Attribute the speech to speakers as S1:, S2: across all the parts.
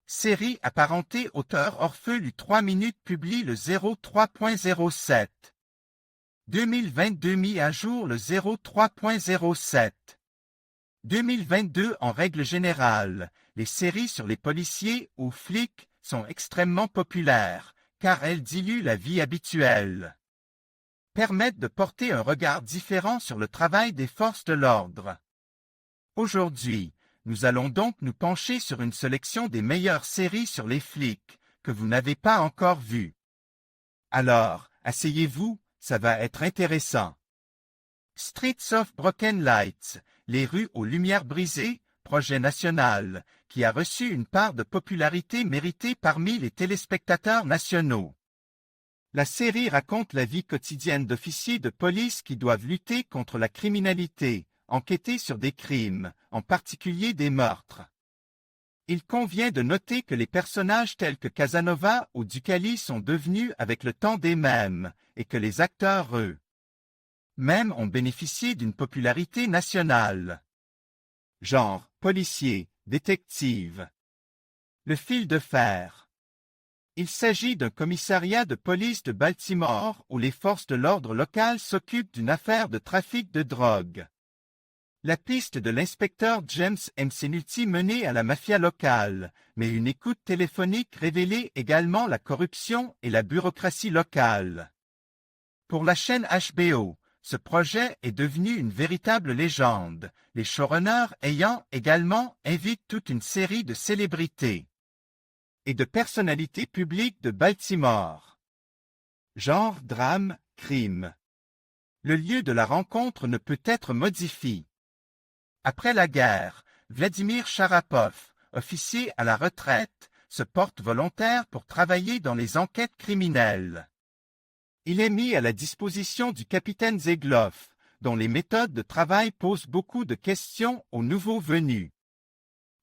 S1: Série apparentée auteur Orpheus 3 minutes publie le 03.07. 2022 mis à jour le 03.07. 2022 en règle générale, les séries sur les policiers ou flics sont extrêmement populaires, car elles diluent la vie habituelle. Permettent de porter un regard différent sur le travail des forces de l'ordre. Aujourd'hui, nous allons donc nous pencher sur une sélection des meilleures séries sur les flics que vous n'avez pas encore vues. Alors, asseyez-vous, ça va être intéressant. Streets of Broken Lights, les rues aux lumières brisées, projet national, qui a reçu une part de popularité méritée parmi les téléspectateurs nationaux. La série raconte la vie quotidienne d'officiers de police qui doivent lutter contre la criminalité, enquêter sur des crimes, en particulier des meurtres. Il convient de noter que les personnages tels que Casanova ou Ducali sont devenus avec le temps des mèmes, et que les acteurs eux-mêmes ont bénéficié d'une popularité nationale. Genre, policier, détective. Le fil de fer. Il s'agit d'un commissariat de police de Baltimore où les forces de l'ordre locales s'occupent d'une affaire de trafic de drogue. La piste de l'inspecteur James McNulty menait à la mafia locale, mais une écoute téléphonique révélait également la corruption et la bureaucratie locale. Pour la chaîne HBO, ce projet est devenu une véritable légende, les showrunners ayant également invité toute une série de célébrités et de personnalités publiques de Baltimore. Genre, drame, crime. Le lieu de la rencontre ne peut être modifié. Après la guerre, Vladimir Sharapov, officier à la retraite, se porte volontaire pour travailler dans les enquêtes criminelles. Il est mis à la disposition du capitaine Zegloff, dont les méthodes de travail posent beaucoup de questions aux nouveaux venus.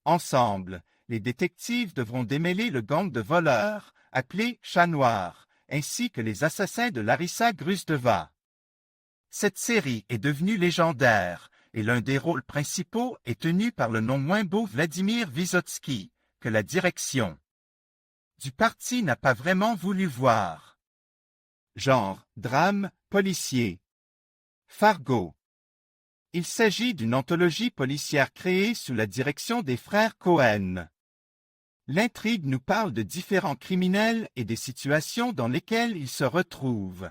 S1: Ensemble, les détectives devront démêler le gang de voleurs, appelé Chat Noir, ainsi que les assassins de Larissa Gruzdeva. Cette série est devenue légendaire, et l'un des rôles principaux est tenu par le non moins beau Vladimir Vysotsky, que la direction du parti n'a pas vraiment voulu voir. Genre, drame, policier. Fargo. Il s'agit d'une anthologie policière créée sous la direction des frères Cohen. L'intrigue nous parle de différents criminels et des situations dans lesquelles ils se retrouvent.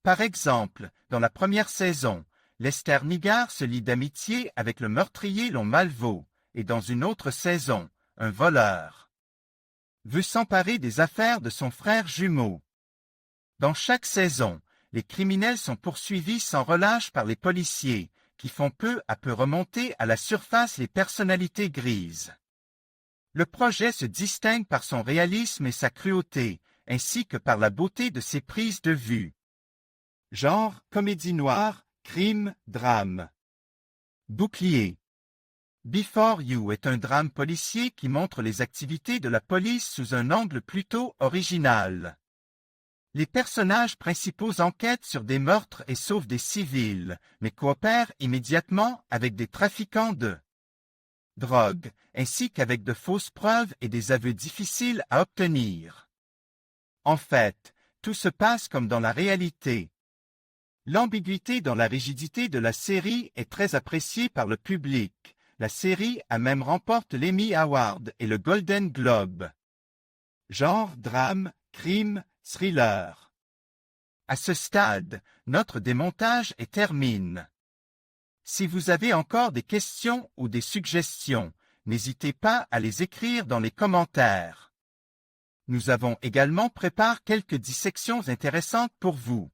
S1: Par exemple, dans la première saison, Lester Nigar se lie d'amitié avec le meurtrier Lon Malvo, et dans une autre saison, un voleur veut s'emparer des affaires de son frère jumeau. Dans chaque saison, les criminels sont poursuivis sans relâche par les policiers, qui font peu à peu remonter à la surface les personnalités grises. Le projet se distingue par son réalisme et sa cruauté, ainsi que par la beauté de ses prises de vue. Genre, comédie noire, crime, drame. Bouclier. Before You est un drame policier qui montre les activités de la police sous un angle plutôt original. Les personnages principaux enquêtent sur des meurtres et sauvent des civils, mais coopèrent immédiatement avec des trafiquants de drogue, ainsi qu'avec de fausses preuves et des aveux difficiles à obtenir. En fait, tout se passe comme dans la réalité. L'ambiguïté dans la rigidité de la série est très appréciée par le public. La série a même remporté l'Emmy Award et le Golden Globe. Genre, drame, crime, thriller. À ce stade, notre démontage est terminé. Si vous avez encore des questions ou des suggestions, n'hésitez pas à les écrire dans les commentaires. Nous avons également préparé quelques dissections intéressantes pour vous.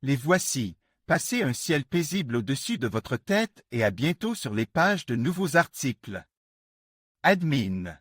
S1: Les voici. Passez un ciel paisible au-dessus de votre tête et à bientôt sur les pages de nouveaux articles. Admin.